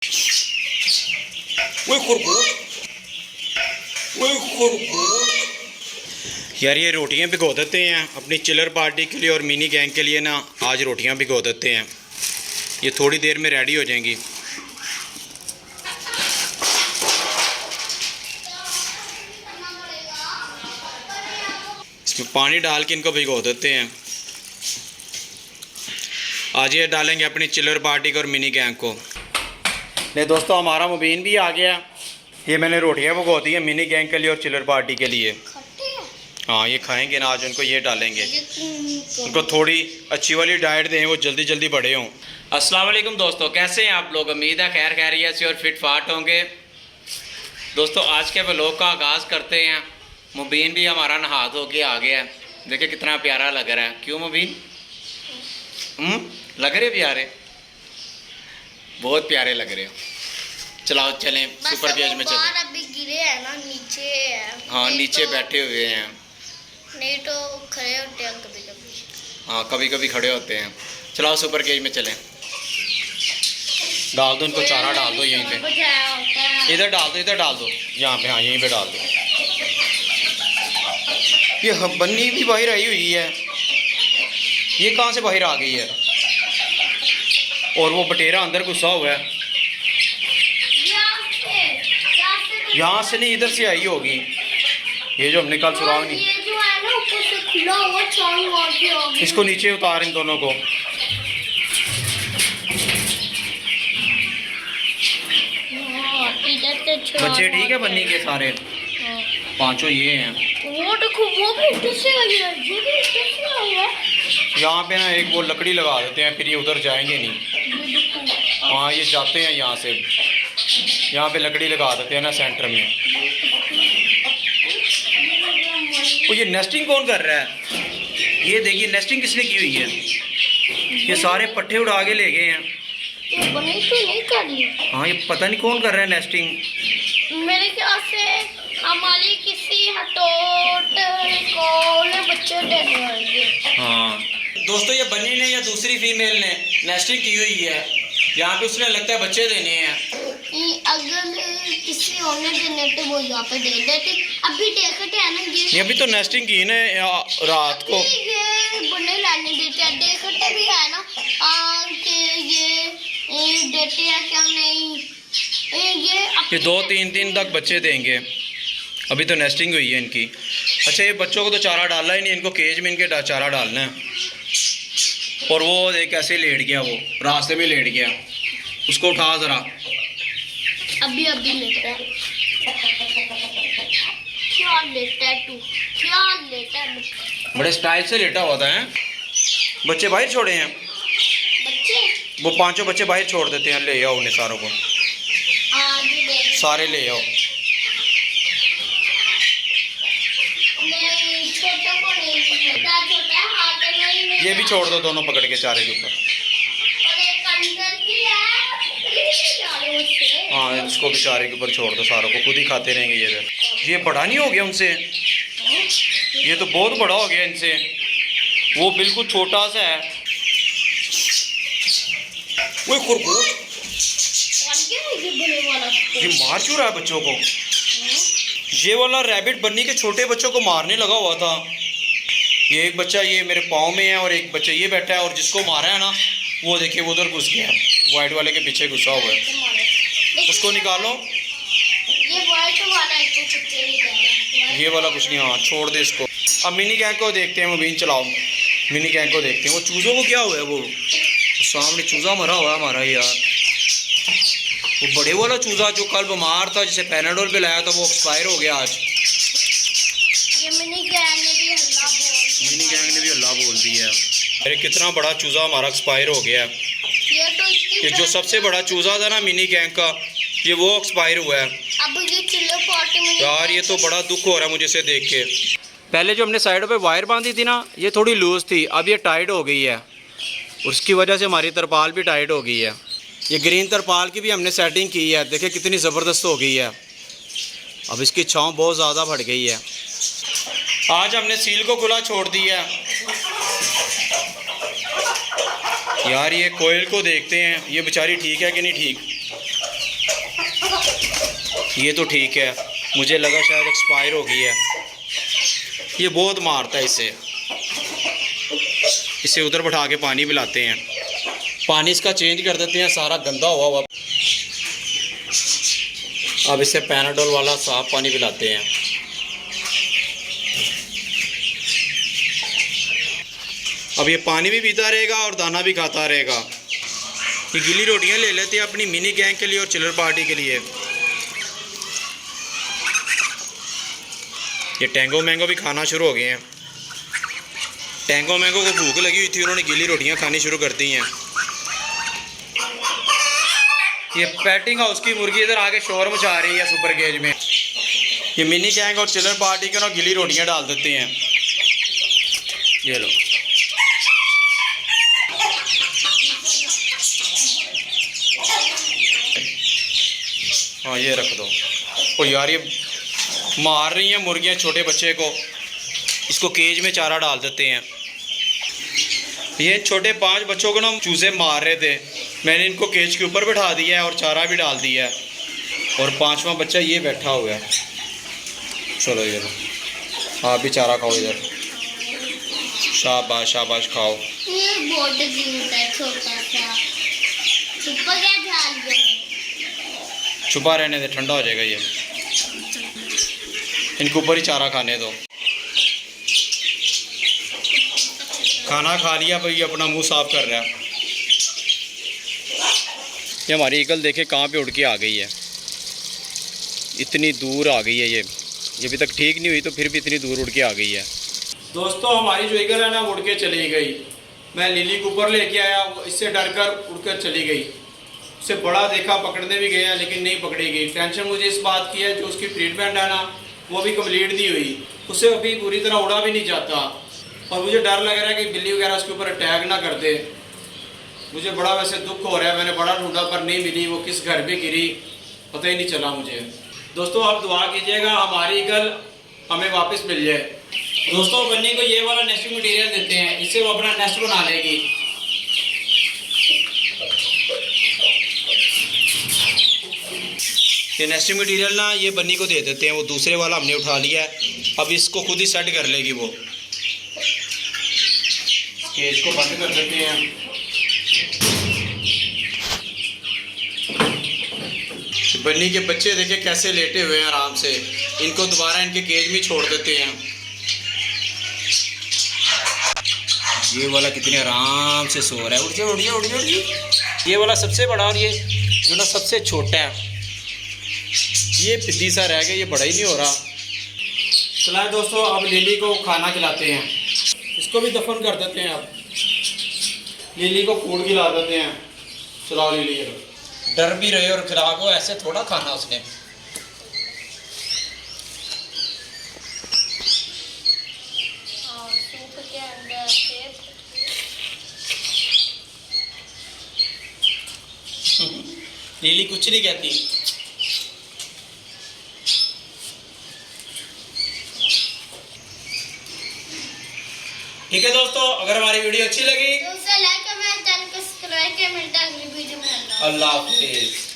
वो खरगोश, वो खरगोश। यार ये रोटियां भिगो देते हैं अपनी चिलर पार्टी के लिए और मिनी गैंग के लिए ना। आज रोटियां भिगो देते हैं, ये थोड़ी देर में रेडी हो जाएंगी। इसमें पानी डाल के इनको भिगो देते हैं। आज ये डालेंगे अपनी चिलर पार्टी को और मिनी गैंग को। नहीं दोस्तों, हमारा मुबीन भी आ गया। ये मैंने रोटियां भिगो दी हैं मिनी गैंग के लिए और चिलर पार्टी के लिए। हाँ, ये खाएंगे ना आज, उनको ये डालेंगे। उनको थोड़ी अच्छी वाली डाइट दें, वो जल्दी जल्दी बड़े हों। अस्सलाम वालेकुम दोस्तों, कैसे हैं आप लोग? उम्मीद है खैर खैरियत से और फिट फाट होंगे। दोस्तों आज के व्लॉग का आगाज़ करते हैं। मुबीन भी हमारा नहा धो के आ गया है। देखिए कितना प्यारा लग रहा है। क्यों मुबीन? लग रहे प्यारे, बहुत प्यारे लग रहे हो। चलाओ चलें सुपर केज में चलें। अभी गिरे हैं ना, नीचे है। हाँ नीचे बैठे हुए हैं, नहीं तो खड़े होते हैं कभी कभी। हाँ कभी कभी खड़े होते हैं। चलाओ सुपर केज में चलें। डाल दो इनको, चारा डाल दो यहीं पे। इधर डाल दो, इधर डाल दो, यहाँ पे। हाँ यहीं पे डाल दो। ये बन्नी भी बाहर आई हुई है, ये कहाँ से बाहर आ गई है? और वो बटेरा अंदर घुसा हुआ है। यहाँ से नहीं, इधर से आई होगी। ये जो हमने कल सुराग नहीं, ये जो है ना ऊपर से खुला हुआ चांद मार के आ गई। इसको नीचे उतार इन दोनों को। बच्चे ठीक है बन्नी के सारे? पांचों ये हैं। वो देखो, वो भी इधर से आई है, ये भी इधर से आई है। यहाँ पे ना एक वो लकड़ी लगा देते हैं, फिर ये उधर जाएंगे नहीं। हाँ ये जाते हैं यहाँ से, यहाँ पे लकड़ी लगा देते हैं ना सेंटर में। तो ये नेस्टिंग कौन कर रहा है? ये देखिए नेस्टिंग किसने की हुई है। ये सारे पट्टे उड़ा के ले गए हैं। ये बनी तो नहीं कर ली। हाँ ये पता नहीं कौन कर रहा है नेस्टिंग। मेरे ख्याल से हमारी किसी हटोट को बच्चे देने वाले। हाँ दोस्तों, ये बनी ने या दूसरी फीमेल ने नेस्टिंग की हुई है। यहाँ पे उसने लगता है बच्चे देने हैं। अगर किसी और ने देने तो वो यहाँ पे दे देती। अभी देखते हैं ना, ये अभी तो नेस्टिंग की ना रात को। ये बने लाने देते हैं, देखते भी है ना कि ये देते हैं क्या नहीं। ये 2-3 दिन तक बच्चे देंगे। अभी तो नेस्टिंग हुई है इनकी। अच्छा ये बच्चों को तो चारा डालना ही नहीं, इनको केज में इनके चारा डालना है। और वो एक ऐसे लेट गया, वो रास्ते में लेट गया, उसको उठा ज़रा। अभी लेता है। क्या लेता है तू? क्या लेता है? बड़े स्टाइल से लेटा हुआ था। बच्चे बाहर छोड़े हैं, बच्चे वो पांचों बच्चे बाहर छोड़ देते हैं। ले आओ उन्हें सारों को, सारे ले आओ। नहीं, छोटा को नहीं, छोटा है हाथ में ही। ये भी छोड़ दो दोनों पकड़ के चारे के ऊपर। और एक अंदर भी है। हाँ इसको भी चारे के ऊपर छोड़ दो, सारों को खुद ही खाते रहेंगे। ये बड़ा नहीं हो गया उनसे? ये तो बहुत बड़ा हो गया इनसे, वो बिल्कुल छोटा सा है। वो खरगोश, ये मार क्यों रहा है बच्चों को? ये वाला रैबिट बन्नी के छोटे बच्चों को मारने लगा हुआ था। ये एक बच्चा ये मेरे पाँव में है और एक बच्चा ये बैठा है, और जिसको मारा है ना वो देखिए वो उधर घुस गया, वाइट वाले के पीछे घुसा हुआ है। उसको निकालो। ये वाइट वाला इसको कुत्ते नहीं कहना। ये वाला कुछ नहीं। हाँ छोड़ दे इसको। अब मिनी गैंग को देखते हैं। मुबीन चलाओ, मिनी गैंग को देखते हैं। वो चूज़ों को क्या हुआ है? वो सामने चूज़ा मरा हुआ है हमारा यार। वो बड़े वाला चूज़ा जो कल बीमार था, जिसे पैनाडोल पे लाया था, वो एक्सपायर हो गया आज। ये मिनी गैंग ने भी अल्लाह बोल दिया। अरे कितना बड़ा चूज़ा हमारा एक्सपायर हो गया। ये जो सबसे बड़ा चूज़ा था ना मिनी गैंग का, ये वो एक्सपायर हुआ है। अब ये चिल्लो पार्टी में यार ये तो बड़ा दुख हो रहा है मुझे इसे देख के। पहले जो हमने साइडों पे वायर बांधी थी ना, ये थोड़ी लूज़ थी, अब ये टाइट हो गई है। उसकी वजह से हमारी तरपाल भी टाइट हो गई है। ये ग्रीन तरपाल की भी हमने सेटिंग की है, देखिए कितनी ज़बरदस्त हो गई है। अब इसकी छाँव बहुत ज़्यादा बढ़ गई है। आज हमने सील को खुला छोड़ दिया। यार ये कोयल को देखते हैं, ये बेचारी ठीक है कि नहीं ठीक। ये तो ठीक है, मुझे लगा शायद एक्सपायर हो गई है। ये बहुत मारता है इसे। इसे उधर बैठा के पानी पिलाते हैं। पानी इसका चेंज कर देते हैं, सारा गंदा हुआ हुआ। अब इसे पैनाडोल वाला साफ पानी पिलाते हैं। अब ये पानी भी पीता रहेगा और दाना भी खाता रहेगा। ये गीली रोटियां ले लेते हैं अपनी मिनी गैंग के लिए और चिल्लर पार्टी के लिए। ये टैंगो मैंगो भी खाना शुरू हो गए हैं। टैंगो मैंगो को भूख लगी हुई थी, उन्होंने गीली रोटियां खानी शुरू कर दी हैं। ये पैटिंग हाउस की मुर्गी इधर आके शोर मचा रही है सुपर केज में। ये मिनी गैंग और चिल्लर पार्टी के ना गीली रोटियां डाल देते हैं। ये लो, हाँ ये रख दो। ओ यार, ये मार रही हैं मुर्गियाँ छोटे बच्चे को। इसको केज में चारा डाल देते हैं। ये छोटे 5 बच्चों को ना चूजे मार रहे थे, मैंने इनको केज के ऊपर बैठा दिया है और चारा भी डाल दिया है। और 5वां बच्चा ये बैठा हुआ है। चलो ये लो, आप भी चारा खाओ इधर। शाबाश शाबाश, खाओ। ये बहुत क्यूट है, छोटा सा। छुपा क्या झाल गया? छुपा रहने दे, ठंडा हो जाएगा ये। इनके ऊपर ही चारा खाने दो। खाना खा लिया, भाई अपना मुंह साफ कर रहा है। ये हमारी ईगल देखे कहाँ पे उड़ के आ गई है। इतनी दूर आ गई है ये अभी तक ठीक नहीं हुई, तो फिर भी इतनी दूर उड़ के आ गई है। दोस्तों, हमारी जो ईगल है ना, उड़ के चली गई। मैं लिली को ऊपर लेके आया, वो इससे डर कर उड़कर चली गई। उसे बड़ा देखा, पकड़ने भी गया, लेकिन नहीं पकड़ी गई। टेंशन मुझे इस बात की है, जो उसकी ट्रीटमेंट है ना, वो भी कंप्लीट नहीं हुई। उससे अभी पूरी तरह उड़ा भी नहीं जाता। और मुझे डर लग रहा है कि बिल्ली वगैरह उसके ऊपर अटैक ना कर दे। मुझे बड़ा वैसे दुख हो रहा है। मैंने बड़ा ढूंढा पर नहीं मिली, वो किस घर पे गिरी पता ही नहीं चला मुझे। दोस्तों, आप दुआ कीजिएगा हमारी ईगल हमें वापस मिल जाए। दोस्तों, बन्नी को ये वाला नेस्टिंग मटेरियल देते हैं, इससे वो अपना नेस्ट बना लेगी। ये नेस्टिंग मटेरियल ना ये बन्नी को दे देते हैं, वो दूसरे वाला हमने उठा लिया है। अब इसको खुद ही सेट कर लेगी वो। केज को बंद कर देते हैं। बन्नी के बच्चे देखे कैसे लेटे हुए हैं आराम से। इनको दोबारा इनके केज में छोड़ देते हैं। ये वाला कितने आराम से सो रहा है। उठ जाओ उठ जाओ उठ जाओ। ये वाला सबसे बड़ा और ये जो ना सबसे छोटा है, ये पिद्दी सा रह गया, ये बड़ा ही नहीं हो रहा। चला दोस्तों, अब लिली को खाना खिलाते हैं। इसको भी दफन कर देते हैं। अब लिली को फूड खिला देते हैं। चलाओ लिली, डर भी रहे और खिला को, ऐसे थोड़ा खाना उसने। सूप के अंदर सेब। लिली कुछ नहीं कहती। ठीक है दोस्तों, अगर हमारी वीडियो अच्छी लगी तो उसे लाइक कमेंट चैनल को सब्सक्राइब के मिलता है अगली वीडियो में। अल्लाह हाफिज़।